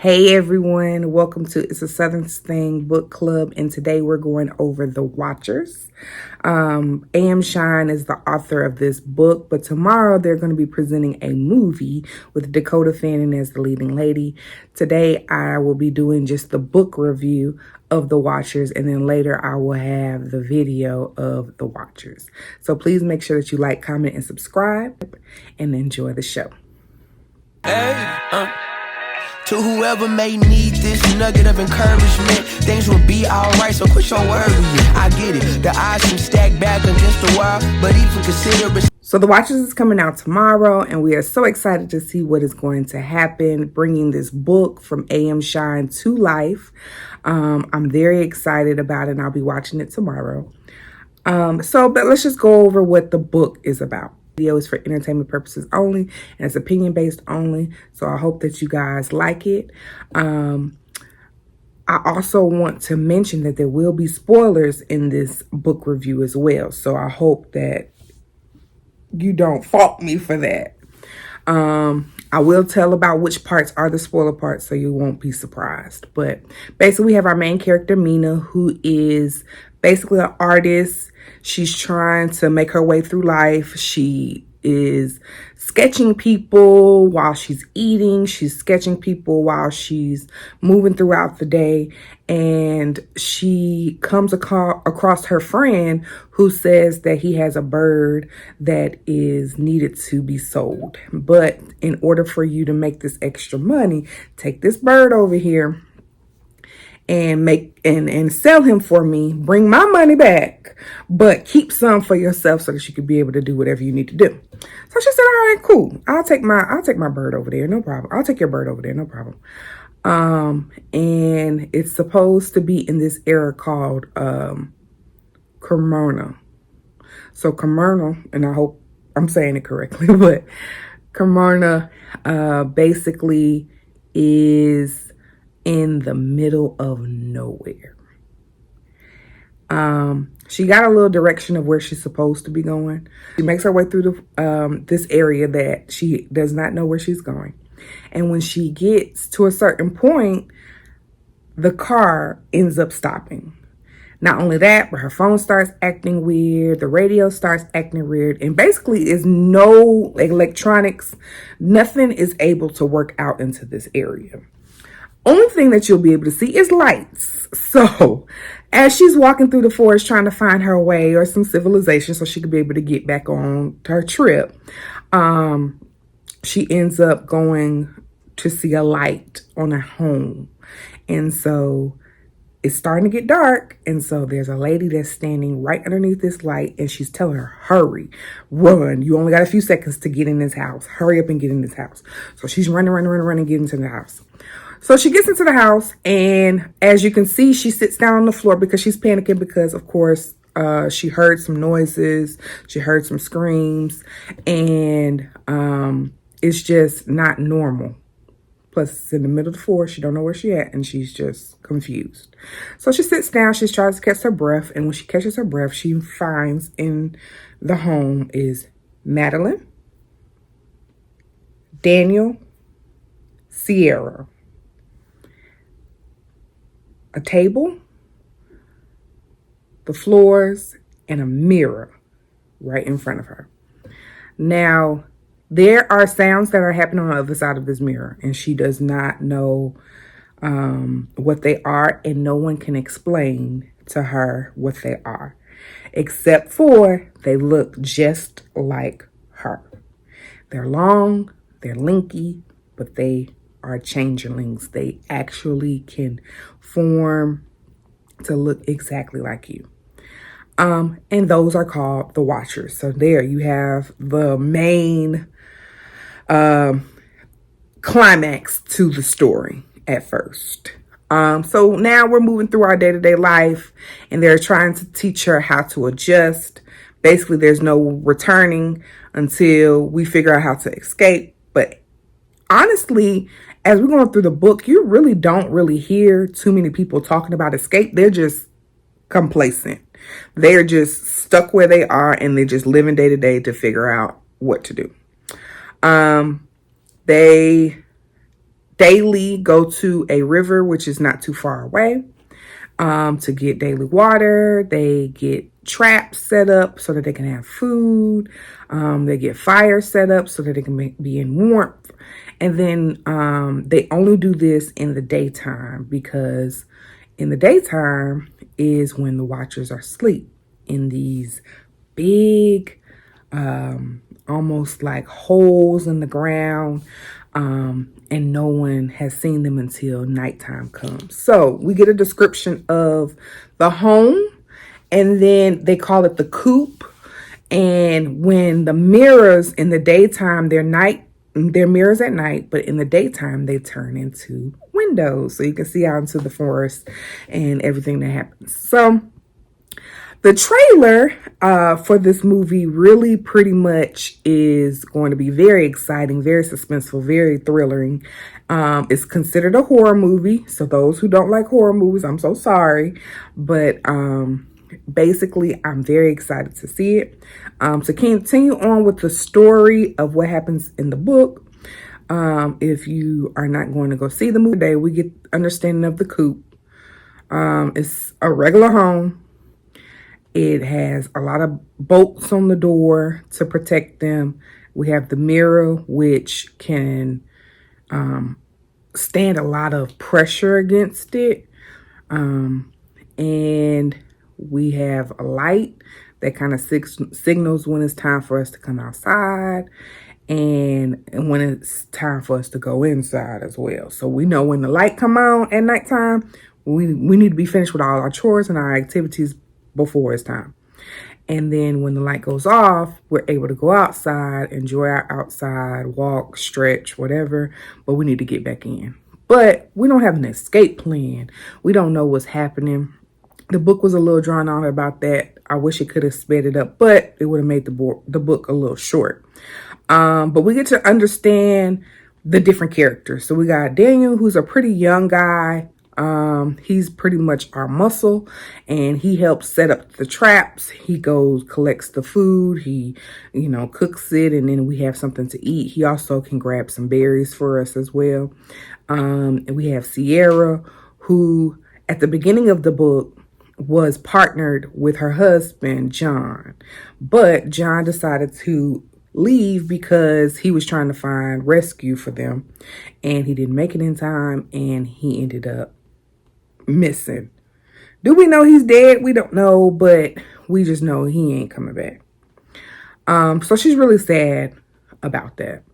Hey everyone, welcome to It's a Southern Thing Book Club, and today we're going over The Watchers. A.M. Shine is the author of this book, but tomorrow they're going to be presenting a movie with Dakota Fanning as the leading lady. Today I will be doing just the book review of The Watchers, and then later I will have the video of The Watchers. So please make sure that you like, comment, and subscribe, and enjoy the show. To whoever may need this nugget of encouragement, things will be alright, so quit your worry. I get it, the odds can stack back against the wall, but even consider it. So The Watchers is coming out tomorrow, and we are so excited to see what is going to happen, bringing this book from A.M. Shine to life. I'm very excited about it, and I'll be watching it tomorrow. But let's just go over what the book is about. Video is for entertainment purposes only, and it's opinion based only, so I hope that you guys like it. I also want to mention that there will be spoilers in this book review as well, so I hope that you don't fault me for that. I will tell about which parts are the spoiler parts, so you won't be surprised. But basically, we have our main character, Mina, who is basically an artist. She's trying to make her way through life. She is sketching people while she's eating. She's sketching people while she's moving throughout the day. And she comes across her friend who says that he has a bird that is needed to be sold. But in order for you to make this extra money, take this bird over here and sell him for me, bring my money back, but keep some for yourself so that you can be able to do whatever you need to do. So she said, all right, cool. I'll take my bird over there, no problem. I'll take your bird over there, no problem. And it's supposed to be in this area called Cremona. So Cremona, and I hope I'm saying it correctly, but Cremona basically is in the middle of nowhere. She got a little direction of where she's supposed to be going. She makes her way through this area that she does not know where she's going. And when she gets to a certain point, the car ends up stopping. Not only that, but her phone starts acting weird. The radio starts acting weird. And basically, there's no electronics. Nothing is able to work out into this area. Only thing that you'll be able to see is lights. So as she's walking through the forest trying to find her way or some civilization so she could be able to get back on her trip, she ends up going to see a light on a home. And so it's starting to get dark. And so there's a lady that's standing right underneath this light, and she's telling her, hurry, run. You only got a few seconds to get in this house. Hurry up and get in this house. So she's running, get into the house. So she gets into the house, and as you can see, she sits down on the floor because she's panicking because, of course, she heard some noises. She heard some screams, and it's just not normal. Plus, it's in the middle of the forest. She don't know where she's at, and she's just confused. So she sits down. She tries to catch her breath, and when she catches her breath, she finds in the home is Madeline, Daniel, Sierra, a table, the floors, and a mirror right in front of her. Now, there are sounds that are happening on the other side of this mirror, and she does not know what they are, and no one can explain to her what they are, except for they look just like her. They're long, they're linky, but they are changelings. They actually can form to look exactly like you. And those are called the Watchers. So there you have the main climax to the story at first. So now we're moving through our day-to-day life, and they're trying to teach her how to adjust. Basically, there's no returning until we figure out how to escape. But honestly, as we're going through the book, you really don't really hear too many people talking about escape. They're just complacent. They're just stuck where they are, and they're just living day to day to figure out what to do. They daily go to a river, which is not too far away, to get daily water. They get traps set up so that they can have food. They get fire set up so that they can be in warmth. And then they only do this in the daytime, because in the daytime is when the watchers are asleep in these big, almost like holes in the ground. And no one has seen them until nighttime comes. So we get a description of the home, and then they call it the coop. And when the mirrors in the daytime, they're mirrors at night, but in the daytime they turn into windows, so you can see out into the forest and everything that happens. So the trailer for this movie really pretty much is going to be very exciting, very suspenseful, very thrilling. It's considered a horror movie, so those who don't like horror movies, I'm so sorry. But basically, I'm very excited to see it. To continue on with the story of what happens in the book, if you are not going to go see the movie today, we get understanding of the coop. It's a regular home. It has a lot of bolts on the door to protect them. We have the mirror, which can stand a lot of pressure against it. And we have a light that kind of signals when it's time for us to come outside, and when it's time for us to go inside as well. So we know when the light come on at nighttime, we need to be finished with all our chores and our activities before it's time. And then when the light goes off, we're able to go outside, enjoy our outside, walk, stretch, whatever, but we need to get back in. But we don't have an escape plan. We don't know what's happening. The book was a little drawn out about that. I wish it could have sped it up, but it would have made the book a little short. But we get to understand the different characters. So we got Daniel, who's a pretty young guy. He's pretty much our muscle, and he helps set up the traps. He goes, collects the food. He, cooks it, and then we have something to eat. He also can grab some berries for us as well. And we have Sierra, who at the beginning of the book was partnered with her husband, John. But John decided to leave because he was trying to find rescue for them, and he didn't make it in time, and he ended up missing. Do we know he's dead? We don't know, but we just know he ain't coming back. So she's really sad about that.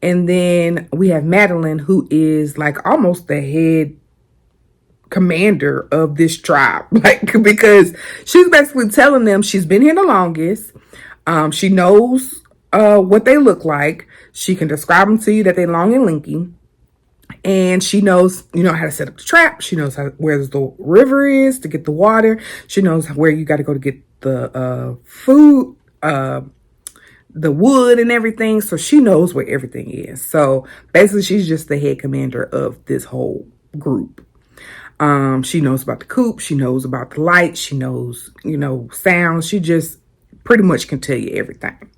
And then we have Madeline, who is like almost the head commander of this tribe, because she's basically telling them she's been here the longest. She knows what they look like. She can describe them to you, that they're long and lanky. And she knows, how to set up the trap. She knows where the river is to get the water. She knows where you got to go to get the food, the wood and everything. So she knows where everything is. So basically, she's just the head commander of this whole group. She knows about the coop. She knows about the light. She knows, sounds. She just pretty much can tell you everything.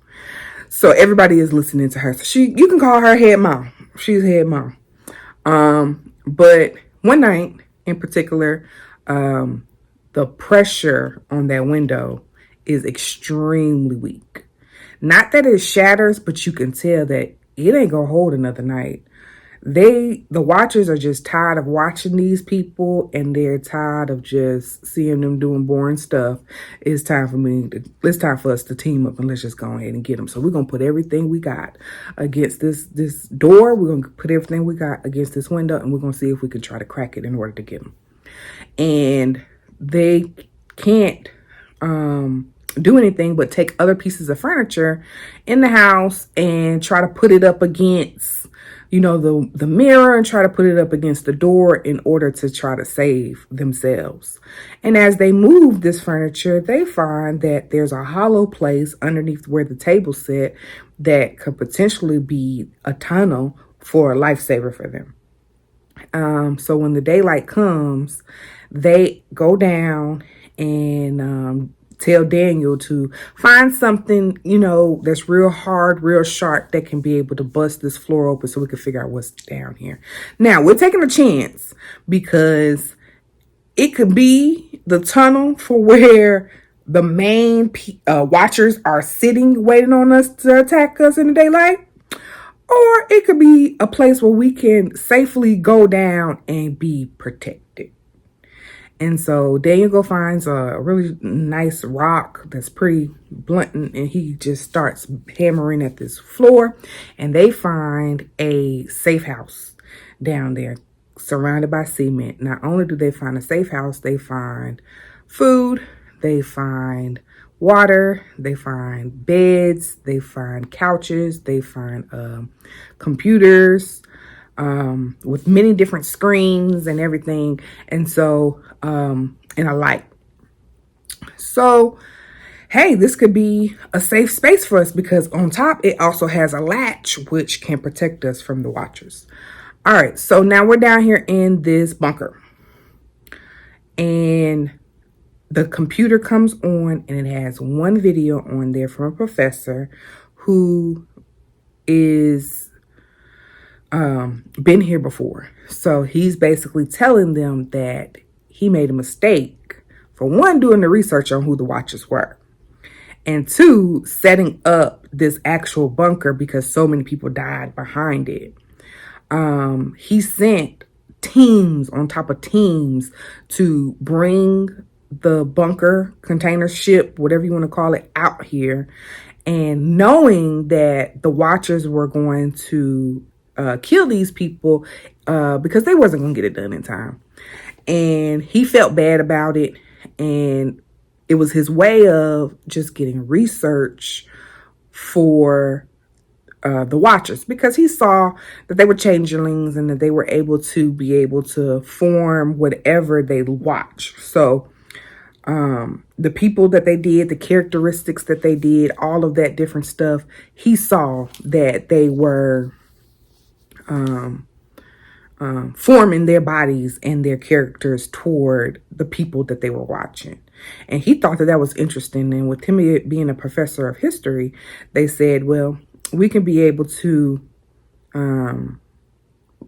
So everybody is listening to her. So you can call her head mom. She's head mom. But one night in particular, the pressure on that window is extremely weak. Not that it shatters, but you can tell that it ain't gonna hold another night. The watchers are just tired of watching these people, and they're tired of just seeing them doing boring stuff. It's time for us to team up, and let's just go ahead and get them. So we're going to put everything we got against this door. We're going to put everything we got against this window, and we're going to see if we can try to crack it in order to get them. And they can't do anything but take other pieces of furniture in the house and try to put it up against the mirror, and try to put it up against the door in order to try to save themselves. And as they move this furniture, they find that there's a hollow place underneath where the table's set that could potentially be a tunnel for a lifesaver for them. So when the daylight comes, they go down and tell Daniel to find something, you know, that's real hard, real sharp, that can be able to bust this floor open so we can figure out what's down here. Now, we're taking a chance because it could be the tunnel for where the main watchers are sitting, waiting on us to attack us in the daylight. Or it could be a place where we can safely go down and be protected. And so Daniel finds a really nice rock that's pretty blunt, and he just starts hammering at this floor. And they find a safe house down there surrounded by cement. Not only do they find a safe house, they find food, they find water, they find beds, they find couches, they find computers with many different screens and everything. And so, and a light. So, hey, this could be a safe space for us because on top, it also has a latch which can protect us from the watchers. All right, so now we're down here in this bunker. And the computer comes on and it has one video on there from a professor who is been here before. So he's basically telling them that he made a mistake, for one, doing the research on who the watchers were, and two, setting up this actual bunker because so many people died behind it. He sent teams on top of teams to bring the bunker, container ship, whatever you want to call it, out here, and knowing that the watchers were going to kill these people because they wasn't going to get it done in time. And he felt bad about it, and it was his way of just getting research for the watchers, because he saw that they were changelings and that they were able to form whatever they watch. So the people that they did, the characteristics that they did, all of that different stuff, he saw that they were forming their bodies and their characters toward the people that they were watching. And he thought that that was interesting. And with him being a professor of history, they said, well, we can be able to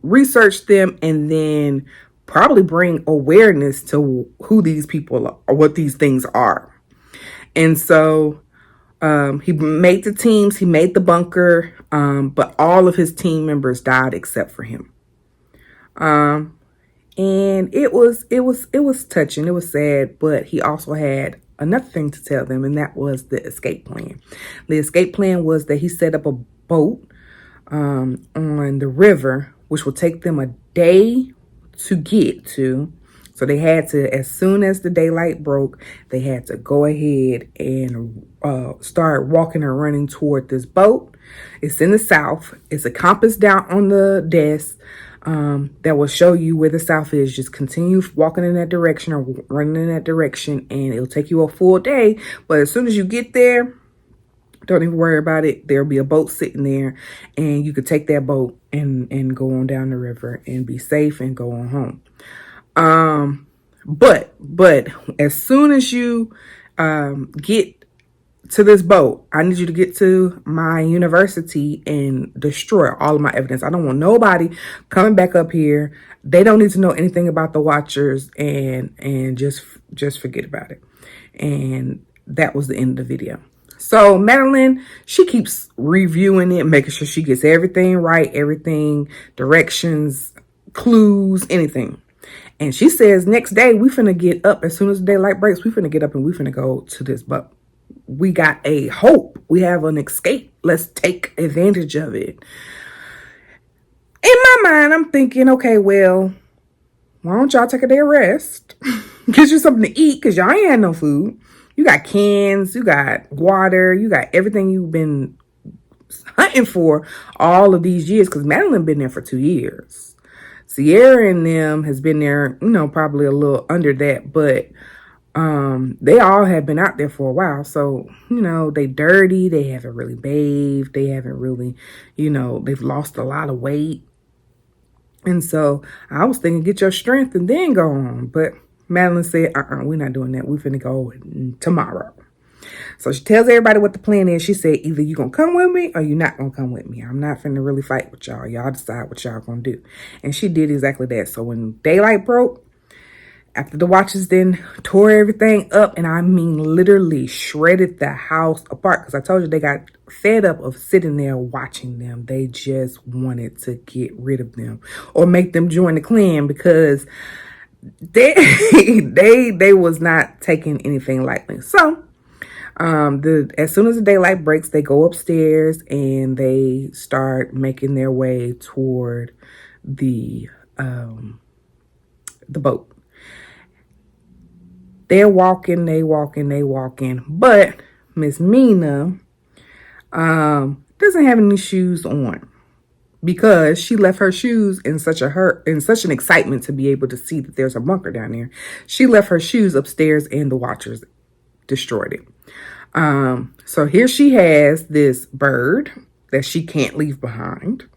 research them and then probably bring awareness to who these people are, or what these things are. And so he made the teams, he made the bunker, but all of his team members died except for him. And it was touching, it was sad, but he also had another thing to tell them, and that was the escape plan. The escape plan was that he set up a boat on the river, which will take them a day to get to. So they had to, as soon as the daylight broke, they had to go ahead and start walking and running toward this boat. It's in the south. It's a compass down on the desk that will show you where the south is. Just continue walking in that direction or running in that direction, and it'll take you a full day. But as soon as you get there, don't even worry about it. There'll be a boat sitting there, and you could take that boat and go on down the river and be safe and go on home. But as soon as you get to this boat, I need you to get to my university and destroy all of my evidence. I don't want nobody coming back up here. They don't need to know anything about the watchers, and just forget about it. And that was the end of the video. So Madeline, she keeps reviewing it, making sure she gets everything right, everything, directions, clues, anything. And she says, next day, we finna get up. As soon as the daylight breaks, we finna get up and we finna go to this boat. We got a hope. We have an escape. Let's take advantage of it. In my mind, I'm thinking, okay, well, why don't y'all take a day of rest? Get you something to eat, because y'all ain't had no food. You got cans, you got water, you got everything you've been hunting for all of these years, because Madeline been there for 2 years. Sierra and them has been there, probably a little under that, but they all have been out there for a while. So, they dirty, they haven't really bathed, they haven't really, they've lost a lot of weight. And so I was thinking, get your strength and then go on. But Madeline said, we're not doing that. We're finna go tomorrow. So she tells everybody what the plan is. She said, either you gonna come with me or you not gonna come with me. I'm not finna really fight with y'all. Y'all decide what y'all gonna do. And she did exactly that. So when daylight broke, after the Watchers then tore everything up, and I mean literally shredded the house apart, because I told you they got fed up of sitting there watching them. They just wanted to get rid of them or make them join the clan, because they they was not taking anything lightly. So as soon as the daylight breaks, they go upstairs and they start making their way toward the boat. They're walking, but Miss Mina doesn't have any shoes on, because she left her shoes in such an excitement to be able to see that there's a bunker down there. She left her shoes upstairs and the Watchers destroyed it. So here she has this bird that she can't leave behind.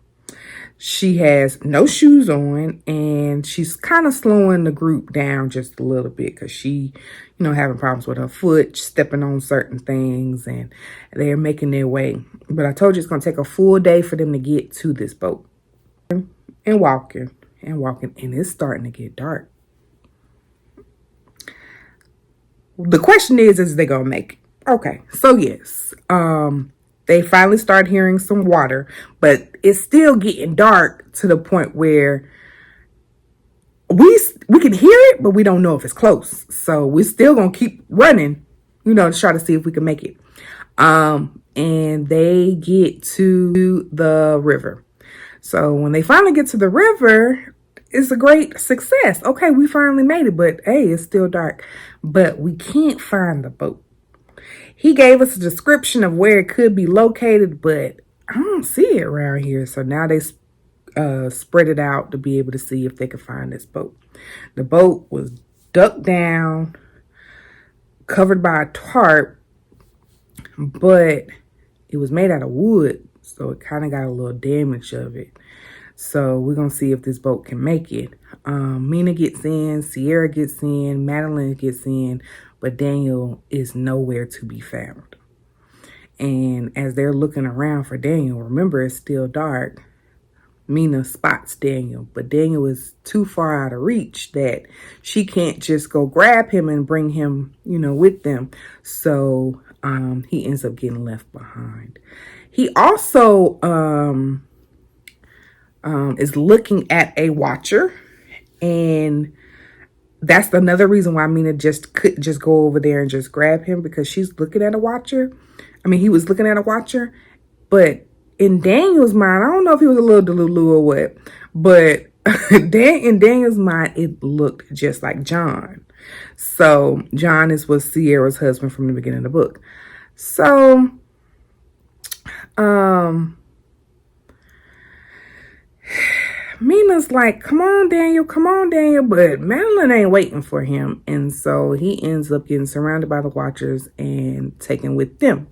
She has no shoes on, and she's kind of slowing the group down just a little bit, because she, having problems with her foot, stepping on certain things, and they're making their way. But I told you it's going to take a full day for them to get to this boat. And walking, and it's starting to get dark. The question is they going to make it? Okay, so yes, they finally start hearing some water, but it's still getting dark to the point where we can hear it, but we don't know if it's close. So we're still gonna keep running, to try to see if we can make it. And they get to the river. So when they finally get to the river, it's a great success. Okay, we finally made it, but hey, it's still dark. But we can't find the boat. He gave us a description of where it could be located, but I don't see it around here. So now they spread it out to be able to see if they could find this boat. The boat was ducked down, covered by a tarp, but it was made out of wood, so it kind of got a little damage of it. So we're going to see if this boat can make it. Mina gets in, Sierra gets in, Madeline gets in, but Daniel is nowhere to be found. And as they're looking around for Daniel, remember it's still dark, Mina spots Daniel, but Daniel is too far out of reach that she can't just go grab him and bring him, with them. So he ends up getting left behind. He also is looking at a Watcher, and that's another reason why Mina just couldn't just go over there and just grab him, because she's looking at a Watcher. I mean, he was looking at a Watcher, but in Daniel's mind, I don't know if he was a little delulu or what, but in Daniel's mind, it looked just like John. So John was Sierra's husband from the beginning of the book. So, Mina's like, come on, Daniel, but Madeline ain't waiting for him. And so he ends up getting surrounded by the Watchers and taken with them.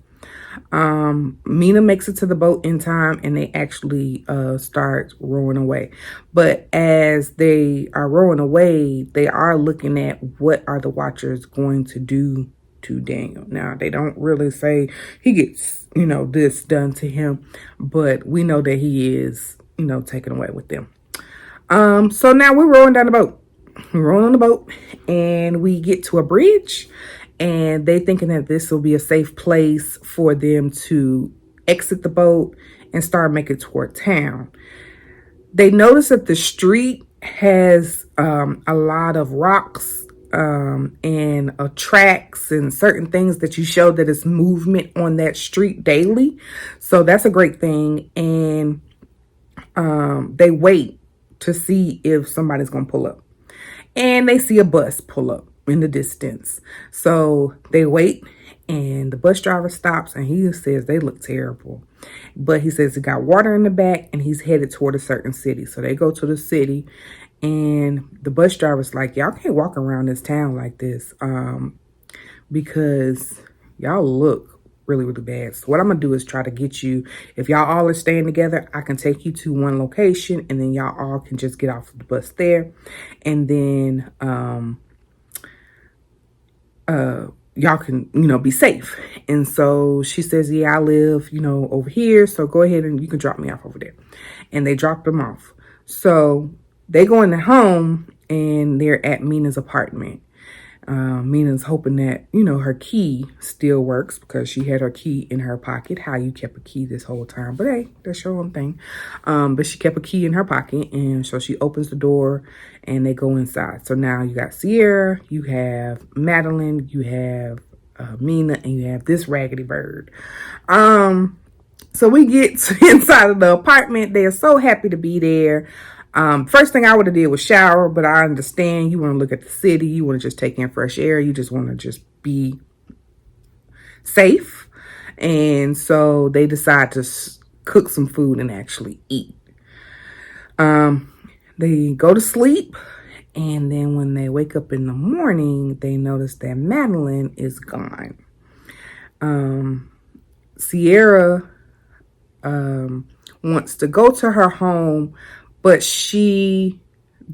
Mina makes it to the boat in time, and they actually start rowing away. But as they are rowing away, they are looking at what are the Watchers going to do to Daniel. Now, they don't really say he gets, this done to him, but we know that he is, taken away with them. So now we're rolling down the boat. We're rolling on the boat, and we get to a bridge, and they thinking that this will be a safe place for them to exit the boat and start making toward town. They notice that the street has a lot of rocks and tracks and certain things that you show that it's movement on that street daily. So that's a great thing. And they wait to see if somebody's going to pull up. And they see a bus pull up in the distance. So they wait, and the bus driver stops, and he says they look terrible. But he says he got water in the back, and he's headed toward a certain city. So they go to the city, and the bus driver's like, y'all can't walk around this town like this because y'all look really, really bad. So what I'm going to do is try to get you, if y'all all are staying together, I can take you to one location, and then y'all all can just get off of the bus there. And then y'all can, be safe. And so she says, yeah, I live, over here. So go ahead and you can drop me off over there. And they dropped them off. So they go in the home and they're at Mina's apartment. Mina's hoping that, her key still works because she had her key in her pocket. How you kept a key this whole time. But hey, that's your own thing. But she kept a key in her pocket. And so she opens the door and they go inside. So now you got Sierra, you have Madeline, you have Mina, and you have this raggedy bird. So we get inside of the apartment. They're so happy to be there. First thing I would have did was shower, but I understand you want to look at the city. You want to just take in fresh air. You just want to just be safe. And so they decide to cook some food and actually eat. They go to sleep. And then when they wake up in the morning, they notice that Madeline is gone. Sierra wants to go to her home, but she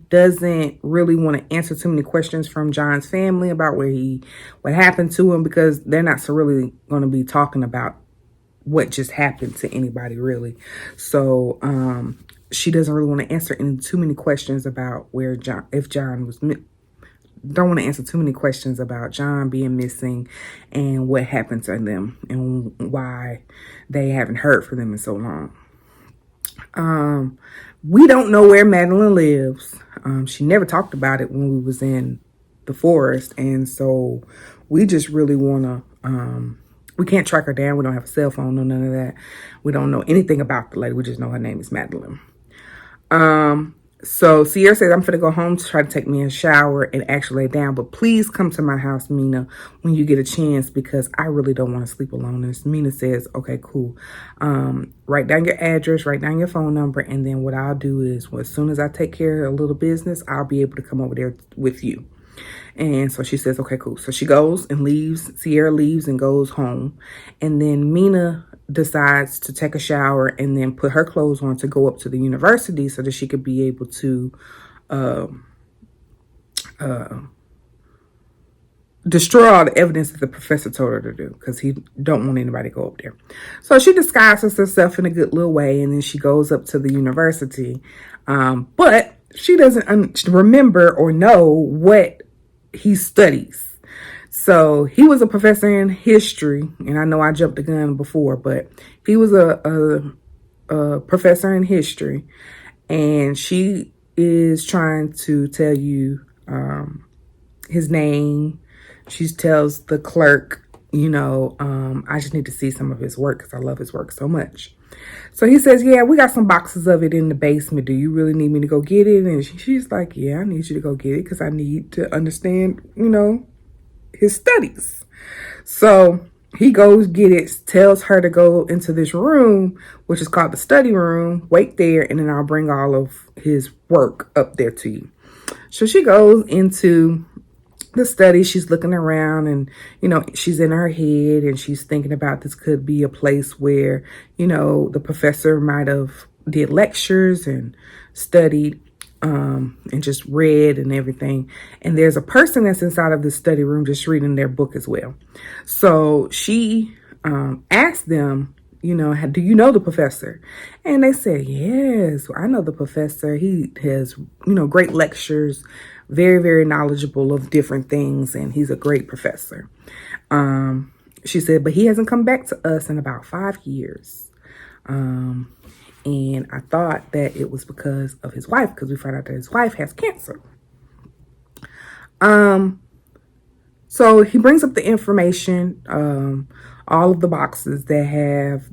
doesn't really want to answer too many questions from John's family about what happened to him, because they're not so really going to be talking about what just happened to anybody, really. So she doesn't really want to answer too many questions about if John was don't want to answer too many questions about John being missing and what happened to them and why they haven't heard from them in so long. We don't know where Madeline lives. She never talked about it when we was in the forest. And so we just really want to, we can't track her down. We don't have a cell phone, no, none of that. We don't know anything about the lady. We just know her name is Madeline. So Sierra says, I'm finna go home to try to take me a shower and actually lay down. But please come to my house, Mina, when you get a chance, because I really don't want to sleep alone. And Mina says, okay, cool. Write down your address, write down your phone number. And then what I'll do is, as soon as I take care of a little business, I'll be able to come over there with you. And so she says, okay, cool. So she goes and leaves. Sierra leaves and goes home. And then Mina decides to take a shower and then put her clothes on to go up to the university so that she could be able to destroy all the evidence that the professor told her to do, because he don't want anybody to go up there. So she disguises herself in a good little way, and then she goes up to the university. But she doesn't remember or know what he studies. So he was a professor in history, and I know I jumped the gun before, but he was a professor in history, and she is trying to tell you his name. She tells the clerk, I just need to see some of his work because I love his work so much. So he says, yeah, we got some boxes of it in the basement. Do you really need me to go get it? And she's like, yeah, I need you to go get it because I need to understand, his studies. So he goes get it, tells her to go into this room, which is called the study room. Wait there, and then I'll bring all of his work up there to you. So she goes into the study. She's looking around, and she's in her head, and she's thinking about this could be a place where the professor might have did lectures and studied and just read and everything. And there's a person that's inside of the study room just reading their book as well. So she asked them, do you know the professor? And they said, yes, I know the professor. He has, great lectures, very, very knowledgeable of different things, and he's a great professor. She said, but he hasn't come back to us in about 5 years. And I thought that it was because of his wife, because we found out that his wife has cancer. So he brings up the information, all of the boxes that have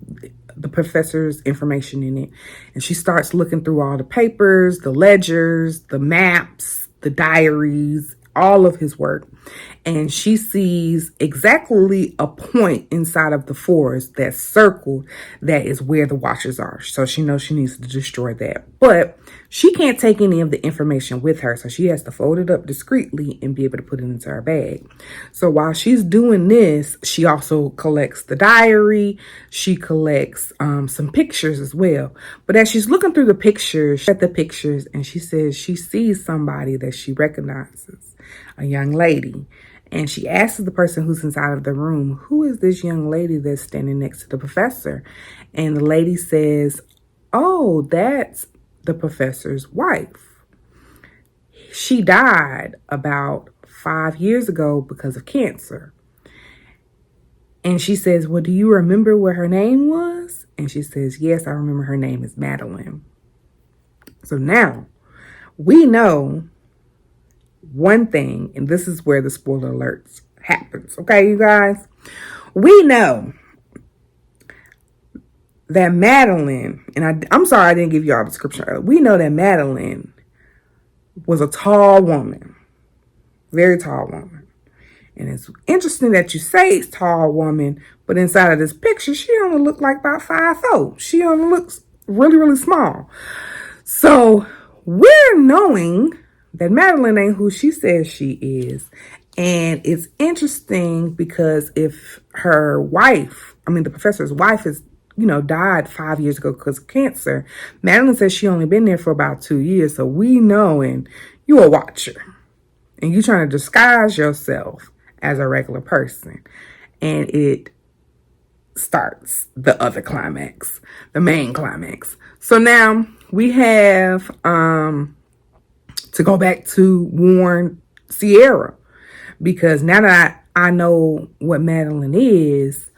the professor's information in it. And she starts looking through all the papers, the ledgers, the maps, the diaries, all of his work. And she sees exactly a point inside of the forest that's circled that is where the watchers are. So she knows she needs to destroy that. But she can't take any of the information with her. So she has to fold it up discreetly and be able to put it into her bag. So while she's doing this, she also collects the diary. She collects some pictures as well. But as she's looking through the pictures, and she says she sees somebody that she recognizes, a young lady. And she asks the person who's inside of the room, who is this young lady that's standing next to the professor? And the lady says, oh, that's the professor's wife. She died about 5 years ago because of cancer. And she says, well, do you remember what her name was? And she says, yes, I remember her name is Madeline. So now we know one thing, and this is where the spoiler alerts happens. Okay, you guys? We know that Madeline, and I'm sorry I didn't give you all the description earlier. We know that Madeline was a tall woman, very tall woman. And it's interesting that you say it's tall woman, but inside of this picture, she only looked like about 5'4". She only looks really, really small. So we're knowing that Madeline ain't who she says she is. And it's interesting because if her wife, the professor's wife is, died 5 years ago because of cancer, Madeline says she only been there for about 2 years. So we know, and you a watcher and you trying to disguise yourself as a regular person. And it starts the other climax, the main climax. So now we have to go back to warn Sierra, because now that I know what Madeline is,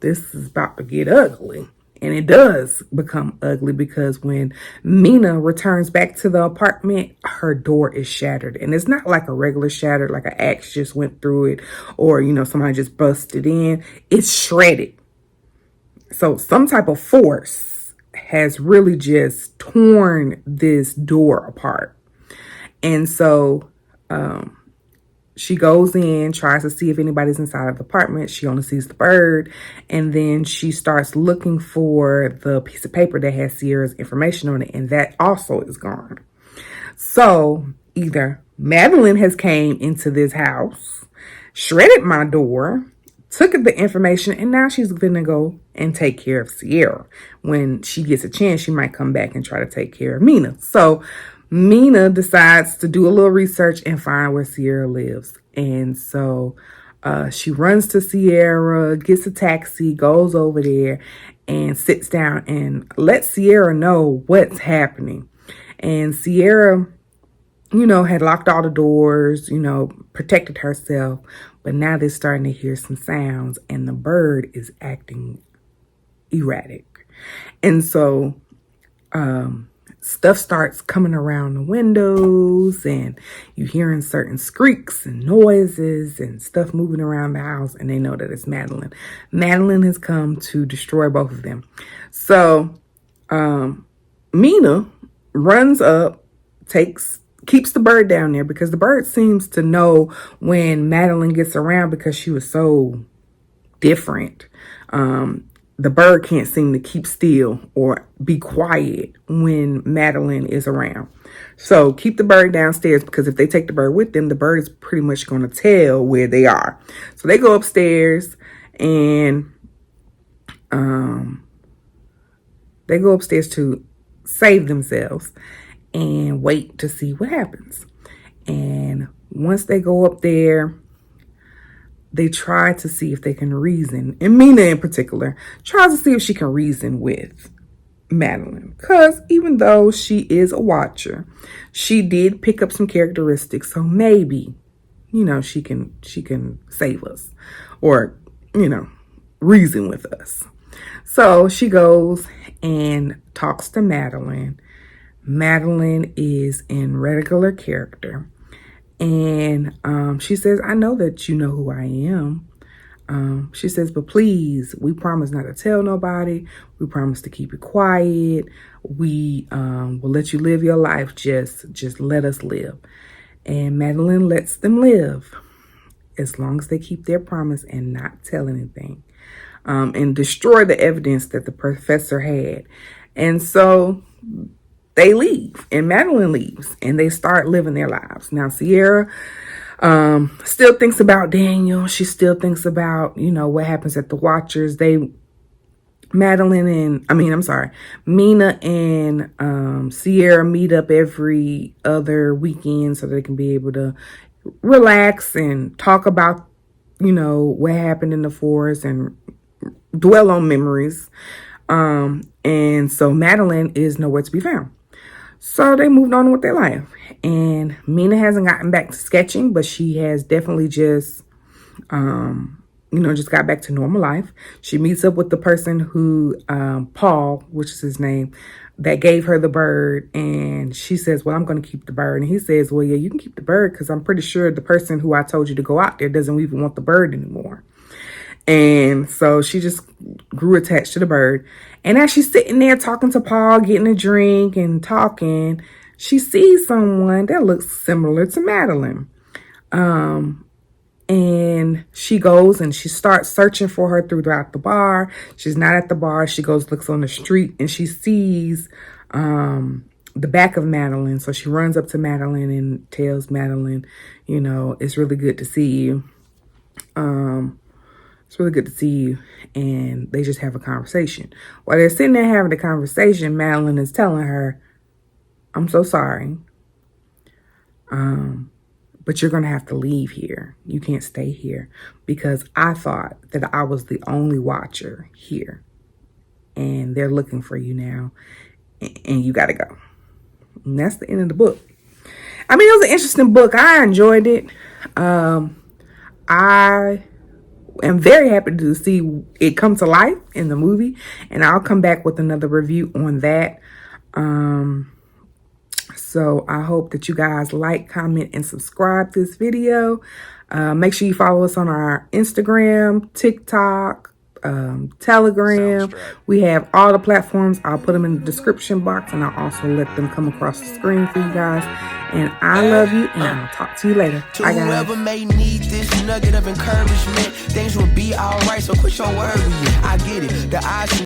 this is about to get ugly. And it does become ugly because when Mina returns back to the apartment, her door is shattered. And it's not like a regular shattered, like an axe just went through it, or, somebody just busted in. It's shredded. So some type of force has really just torn this door apart. And so she goes in, tries to see if anybody's inside of the apartment. She only sees the bird. And then she starts looking for the piece of paper that has Sierra's information on it. And that also is gone. So either Madeline has came into this house, shredded my door, took the information, and now she's going to go and take care of Sierra. When she gets a chance, she might come back and try to take care of Mina. So Mina decides to do a little research and find where Sierra lives. And so she runs to Sierra, gets a taxi, goes over there, and sits down and lets Sierra know what's happening. And Sierra, had locked all the doors, protected herself. But now they're starting to hear some sounds, and the bird is acting erratic. And so stuff starts coming around the windows, and you hearing certain squeaks and noises and stuff moving around the house, and they know that it's Madeline. Madeline has come to destroy both of them. So Mina runs up, keeps the bird down there, because the bird seems to know when Madeline gets around, because she was so different. The bird can't seem to keep still or be quiet when Madeline is around. So keep the bird downstairs, because if they take the bird with them, the bird is pretty much going to tell where they are. So they go upstairs, and they go upstairs to save themselves and wait to see what happens. And once they go up there, they try to see if they can reason. And Mina in particular tries to see if she can reason with Madeline. Because even though she is a watcher, she did pick up some characteristics. So maybe, she can save us, or, reason with us. So she goes and talks to Madeline. Madeline is in regular character. And she says, I know that you know who I am. She says, but please, we promise not to tell nobody. We promise to keep it quiet. We will let you live your life. Just let us live. And Madeline lets them live as long as they keep their promise and not tell anything. And destroy the evidence that the professor had. And so they leave, and Madeline leaves, and they start living their lives. Now, Sierra still thinks about Daniel. She still thinks about, what happens at the Watchers. Mina and Sierra meet up every other weekend so they can be able to relax and talk about, what happened in the forest and dwell on memories. And so Madeline is nowhere to be found. So they moved on with their life. And Mina hasn't gotten back to sketching, but she has definitely just got back to normal life. She meets up with the person who, Paul, which is his name, that gave her the bird. And she says, well, I'm going to keep the bird. And he says, well, yeah, you can keep the bird because I'm pretty sure the person who I told you to go out there doesn't even want the bird anymore. And so she just grew attached to the bird. And as she's sitting there talking to Paul, getting a drink and talking, she sees someone that looks similar to Madeline. And she goes and she starts searching for her throughout the bar. She's not at the bar. She goes, looks on the street, and she sees the back of Madeline. So she runs up to Madeline and tells Madeline, it's really good to see you. It's really good to see you. And they just have a conversation. While they're sitting there having the conversation, Madeline is telling her, I'm so sorry. But you're going to have to leave here. You can't stay here because I thought that I was the only watcher here. And they're looking for you now. And you got to go. And that's the end of the book. I mean, it was an interesting book. I enjoyed it. I am very happy to see it come to life in the movie. And I'll come back with another review on that. So I hope that you guys like, comment, and subscribe to this video. Make sure you follow us on our Instagram, TikTok, Telegram. We have all the platforms. I'll put them in the description box, and I'll also let them come across the screen for you guys. And I love you, and I'll talk to you later. To Bye, guys. whoever may need this nugget of encouragement, things will be alright, so quit your worrying. I get it. The odds